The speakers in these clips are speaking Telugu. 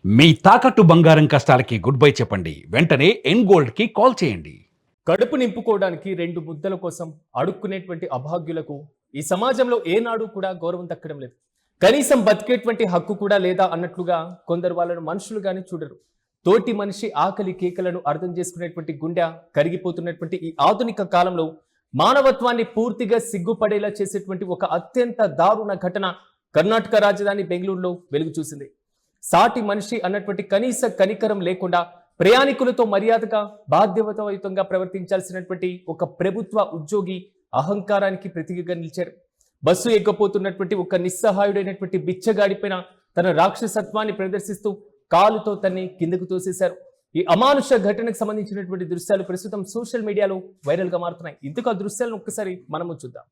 మీ తాకట్టు బంగారం కష్టాలకి గుడ్ బై చెప్పండి. వెంటనే ఎన్ గోల్డ్ కి కాల్ చేయండి. కడుపు నింపుకోవడానికి 2 ముద్దల కోసం అడుక్కునేటువంటి అభాగ్యులకు ఈ సమాజంలో ఏనాడు కూడా గౌరవం దక్కడం లేదు. కనీసం బతికేటువంటి హక్కు కూడా లేదా అన్నట్లుగా కొందరు వాళ్ళను మనుషులుగానే చూడరు. తోటి మనిషి ఆకలి కేకలను అర్థం చేసుకునేటువంటి గుండె కరిగిపోతున్నటువంటి ఈ ఆధునిక కాలంలో మానవత్వాన్ని పూర్తిగా సిగ్గుపడేలా చేసేటువంటి ఒక అత్యంత దారుణ ఘటన కర్ణాటక రాజధాని బెంగళూరులో వెలుగు చూసింది. సాటి మనిషి అన్నటువంటి కనీస కనికరం లేకుండా ప్రయాణికులతో మర్యాదగా బాధ్యతాయుతంగా ప్రవర్తించాల్సినటువంటి ఒక ప్రభుత్వ ఉద్యోగి అహంకారానికి ప్రతీకగా నిలిచారు. బస్సు ఎగ్గపోతున్నటువంటి ఒక నిస్సహాయుడైనటువంటి బిచ్చగాడిపైన తన రాక్షసత్వాన్ని ప్రదర్శిస్తూ కాలుతో తన్ని కిందకు తోసేశారు. ఈ అమానుష ఘటనకు సంబంధించినటువంటి దృశ్యాలు ప్రస్తుతం సోషల్ మీడియాలో వైరల్ గా మారుతున్నాయి. ఇందుకు ఆ దృశ్యాలను ఒక్కసారి మనము చూద్దాం.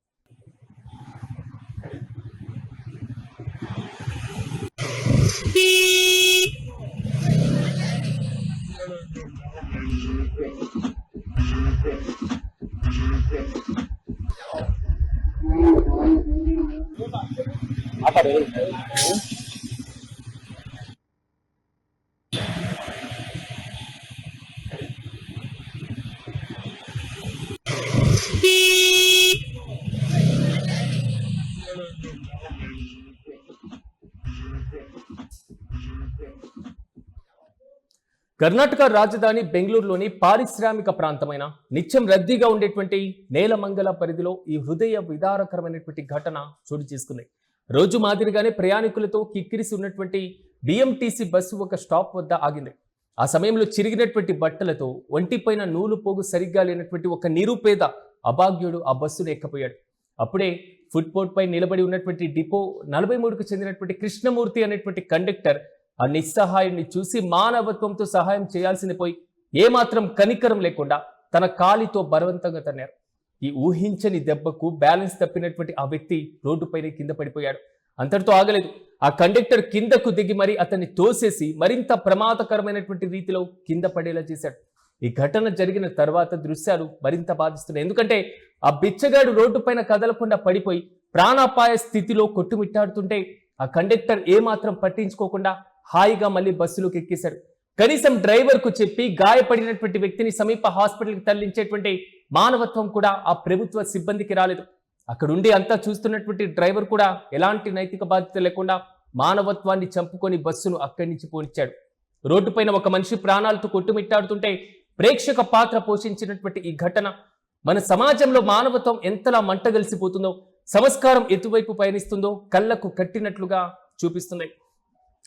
కర్ణాటక రాజధాని బెంగళూరులోని పారిశ్రామిక ప్రాంతమైన నిత్యం రద్దీగా ఉండేటువంటి నేలమంగళ పరిధిలో ఈ హృదయ విదారకరమైనటువంటి ఘటన చోటు చేసుకుంది. రోజు మాదిరిగానే ప్రయాణికులతో కిక్కిరిసి ఉన్నటువంటి బిఎంటీసీ బస్సు ఒక స్టాప్ వద్ద ఆగింది. ఆ సమయంలో చిరిగినటువంటి బట్టలతో ఒంటిపైన నూలు పోగు సరిగ్గా లేనటువంటి ఒక నిరుపేద అభాగ్యుడు ఆ బస్సును ఎక్కపోయాడు. అప్పుడే ఫుట్పాత్ పై నిలబడి ఉన్నటువంటి డిపో 43కు చెందినటువంటి కృష్ణమూర్తి అనేటువంటి కండక్టర్ ఆ నిస్సహాయాన్ని చూసి మానవత్వంతో సహాయం చేయాల్సింది పోయి ఏమాత్రం కనికరం లేకుండా తన కాలితో బలవంతంగా తన్నారు. ఈ ఊహించని దెబ్బకు బ్యాలెన్స్ తప్పినటువంటి ఆ వ్యక్తి రోడ్డుపైనే కింద పడిపోయాడు. అంతటితో ఆగలేదు. ఆ కండక్టర్ కిందకు దిగి మరి అతన్ని తోసేసి మరింత ప్రమాదకరమైనటువంటి రీతిలో కింద పడేలా చేశాడు. ఈ ఘటన జరిగిన తర్వాత దృశ్యాలు మరింత బాధిస్తున్నాయి. ఎందుకంటే ఆ బిచ్చగాడు రోడ్డుపైన కదలకుండా పడిపోయి ప్రాణాపాయ స్థితిలో కొట్టుమిట్టాడుతుంటే ఆ కండక్టర్ ఏమాత్రం పట్టించుకోకుండా హాయిగా మళ్ళీ బస్సులోకి ఎక్కేశారు. కనీసం డ్రైవర్ కు చెప్పి గాయపడినటువంటి వ్యక్తిని సమీప హాస్పిటల్కి తరలించేటువంటి మానవత్వం కూడా ఆ ప్రభుత్వ సిబ్బందికి రాలేదు. అక్కడుండి అంతా చూస్తున్నటువంటి డ్రైవర్ కూడా ఎలాంటి నైతిక బాధ్యత లేకుండా మానవత్వాన్ని చంపుకొని బస్సును అక్కడి నుంచి పోనిచ్చాడు. రోడ్డుపైన ఒక మనిషి ప్రాణాలతో కొట్టుమిట్టాడుతుంటే ప్రేక్షక పాత్ర పోషించినటువంటి ఈ ఘటన మన సమాజంలో మానవత్వం ఎంతలా మంటగలిసిపోతుందో, సంస్కారం ఎటువైపు పయనిస్తుందో కళ్ళకు కట్టినట్లుగా చూపిస్తుంది.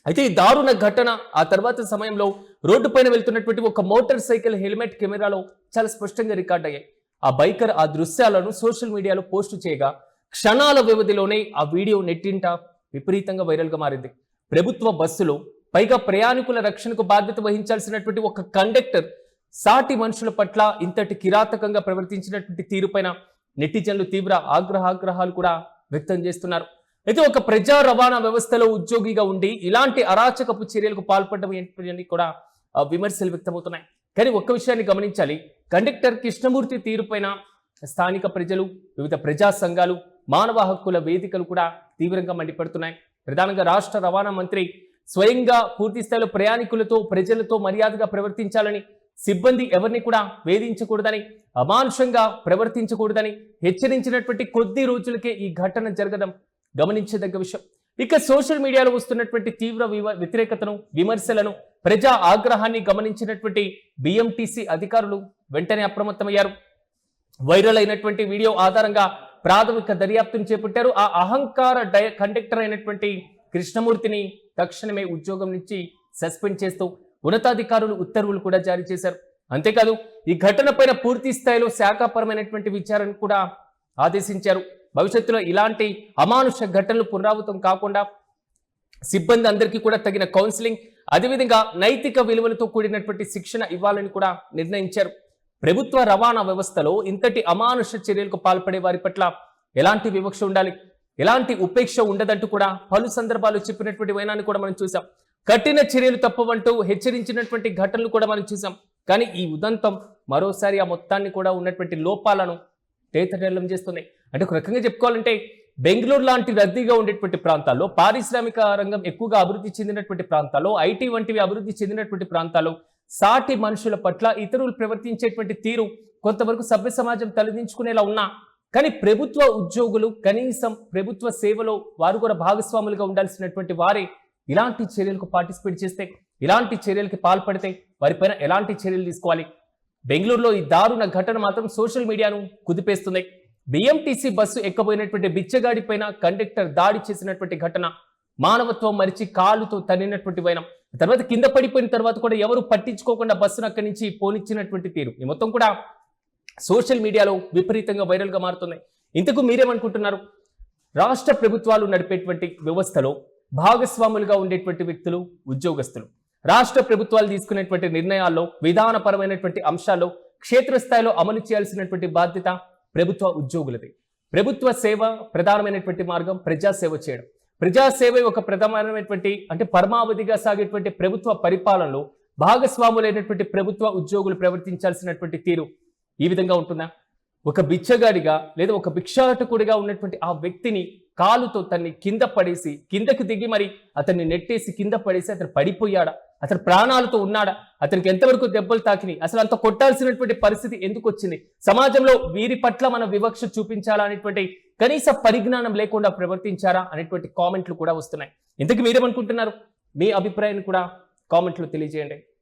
అయితే ఈ దారుణ ఘటన ఆ తర్వాత సమయంలో రోడ్డుపైన వెళ్తున్నటువంటి ఒక మోటార్ సైకిల్ హెల్మెట్ కెమెరాలో చాలా స్పష్టంగా రికార్డ్ అయ్యాయి. ఆ బైకర్ ఆ దృశ్యాలను సోషల్ మీడియాలో పోస్టు చేయగా క్షణాల వ్యవధిలోనే ఆ వీడియో నెట్టింట విపరీతంగా వైరల్గా మారింది. ప్రభుత్వ బస్సులో పైగా ప్రయాణికుల రక్షణకు బాధ్యత వహించాల్సినటువంటి ఒక కండక్టర్ సాటి మనుషుల పట్ల ఇంతటి కిరాతకంగా ప్రవర్తించినటువంటి తీరుపైన నెటిజన్లు తీవ్ర ఆగ్రహాలు కూడా వ్యక్తం చేస్తున్నారు. అయితే ఒక ప్రజా రవాణా వ్యవస్థలో ఉద్యోగిగా ఉండి ఇలాంటి అరాచకపు చర్యలకు పాల్పడడం ఏంటని కూడా విమర్శలు వ్యక్తమవుతున్నాయి. కానీ ఒక్క విషయాన్ని గమనించాలి. కండక్టర్ కృష్ణమూర్తి తీరుపైన స్థానిక ప్రజలు, వివిధ ప్రజా సంఘాలు, మానవ హక్కుల వేదికలు కూడా తీవ్రంగా మండిపడుతున్నాయి. ప్రధానంగా రాష్ట్ర రవాణా మంత్రి స్వయంగా పూర్తి స్థాయిలో ప్రయాణికులతో, ప్రజలతో మర్యాదగా ప్రవర్తించాలని, సిబ్బంది ఎవరిని కూడా వేధించకూడదని, అమానుషంగా ప్రవర్తించకూడదని హెచ్చరించినటువంటి కొద్ది రోజులకే ఈ ఘటన జరగడం గమనించదగ్గ విషయం. ఇక సోషల్ మీడియాలో వస్తున్నటువంటి తీవ్ర వ్యతిరేకతను, విమర్శలను, ప్రజా ఆగ్రహాన్ని గమనించినటువంటి బిఎంటీసీ అధికారులు వెంటనే అప్రమత్తమయ్యారు. వైరల్ అయినటువంటి వీడియో ఆధారంగా ప్రాథమిక దర్యాప్తును చేపట్టారు. ఆ అహంకార కండక్టర్ అయినటువంటి కృష్ణమూర్తిని తక్షణమే ఉద్యోగం నుంచి సస్పెండ్ చేస్తూ ఉన్నతాధికారులు ఉత్తర్వులు కూడా జారీ చేశారు. అంతేకాదు ఈ ఘటనపైన పూర్తి స్థాయిలో శాఖాపరమైనటువంటి విచారణ కూడా ఆదేశించారు. భవిష్యత్తులో ఇలాంటి అమానుష ఘటనలు పునరావృతం కాకుండా సిబ్బంది అందరికీ కూడా తగిన కౌన్సిలింగ్, అదేవిధంగా నైతిక విలువలతో కూడినటువంటి శిక్షణ ఇవ్వాలని కూడా నిర్ణయించారు. ప్రభుత్వ రవాణా వ్యవస్థలో ఇంతటి అమానుష చర్యలకు పాల్పడే వారి పట్ల ఎలాంటి వివక్ష ఉండాలి, ఎలాంటి ఉపేక్ష ఉండదంటూ కూడా పలు సందర్భాలు చెప్పినటువంటి వైనాన్ని కూడా మనం చూసాం. కఠిన చర్యలు తప్పవంటూ హెచ్చరించినటువంటి ఘటనలు కూడా మనం చూసాం. కానీ ఈ ఉదంతం మరోసారి ఆ మొత్తాన్ని కూడా ఉన్నటువంటి లోపాలను తేతటెల్లం చేస్తున్నాయి. అంటే ఒక రకంగా చెప్పుకోవాలంటే బెంగళూరు లాంటి రద్దీగా ఉండేటువంటి ప్రాంతాల్లో, పారిశ్రామిక రంగం ఎక్కువగా అభివృద్ధి చెందినటువంటి ప్రాంతాల్లో, ఐటీ వంటివి అభివృద్ధి చెందినటువంటి ప్రాంతాల్లో సాటి మనుషుల పట్ల ఇతరులు ప్రవర్తించేటువంటి తీరు కొంతవరకు సభ్య సమాజం తలదించుకునేలా ఉన్నా, కానీ ప్రభుత్వ ఉద్యోగులు కనీసం ప్రభుత్వ సేవలో వారు కూడా భాగస్వాములుగా ఉండాల్సినటువంటి వారే ఇలాంటి చర్యలకు పార్టిసిపేట్ చేస్తే, ఇలాంటి చర్యలకి పాల్పడితే వారిపైన ఎలాంటి చర్యలు తీసుకోవాలి? బెంగళూరులో ఈ దారుణ ఘటన మాత్రం సోషల్ మీడియాను కుదిపేస్తుంది. బిఎంటీసీ బస్సు ఎక్కబోయినటువంటి బిచ్చగాడి పైన కండక్టర్ దాడి చేసినటువంటి ఘటన, మానవత్వం మరిచి కాలుతో తన్నినటువంటి వైనం, తర్వాత కింద పడిపోయిన తర్వాత కూడా ఎవరు పట్టించుకోకుండా బస్సును అక్కడి నుంచి పోనిచ్చినటువంటి తీరు, ఈ మొత్తం కూడా సోషల్ మీడియాలో విపరీతంగా వైరల్గా మారుతుంది. ఇంతకు మీరేమనుకుంటున్నారు? రాష్ట్ర ప్రభుత్వాలు నడిపేటువంటి వ్యవస్థలో భాగస్వాములుగా ఉండేటువంటి వ్యక్తులు ఉద్యోగస్తులు, రాష్ట్ర ప్రభుత్వాలు తీసుకునేటువంటి నిర్ణయాల్లో, విధానపరమైనటువంటి అంశాల్లో క్షేత్రస్థాయిలో అమలు చేయాల్సినటువంటి బాధ్యత ప్రభుత్వ ఉద్యోగులది. ప్రభుత్వ సేవ ప్రధానమైనటువంటి మార్గం ప్రజాసేవ చేయడం. ప్రజాసేవ ఒక ప్రధానమైనటువంటి అంటే పరమావధిగా సాగేటువంటి ప్రభుత్వ పరిపాలనలో భాగస్వాములైనటువంటి ప్రభుత్వ ఉద్యోగులు ప్రవర్తించాల్సినటువంటి తీరు ఈ విధంగా ఉంటుందా? ఒక బిచ్చగాడిగా లేదా ఒక భిక్షాటకుడిగా ఉన్నటువంటి ఆ వ్యక్తిని కాలుతో తన్ని కింద పడేసి, కిందకి దిగి మరి అతన్ని నెట్టేసి కింద పడేసి అతను పడిపోయాడా? అతను ప్రాణాలతో ఉన్నాడా? అతనికి ఎంతవరకు దెబ్బలు తాకినాయి? అసలు అంత కొట్టాల్సినటువంటి పరిస్థితి ఎందుకు వచ్చింది? సమాజంలో వీరి పట్ల మన వివక్ష చూపించాలా అనేటువంటి కనీస పరిజ్ఞానం లేకుండా ప్రవర్తించారా అనేటువంటి కామెంట్లు కూడా వస్తున్నాయి. ఇంతకు మీరేమనుకుంటున్నారు? మీ అభిప్రాయాన్ని కూడా కామెంట్లో తెలియజేయండి.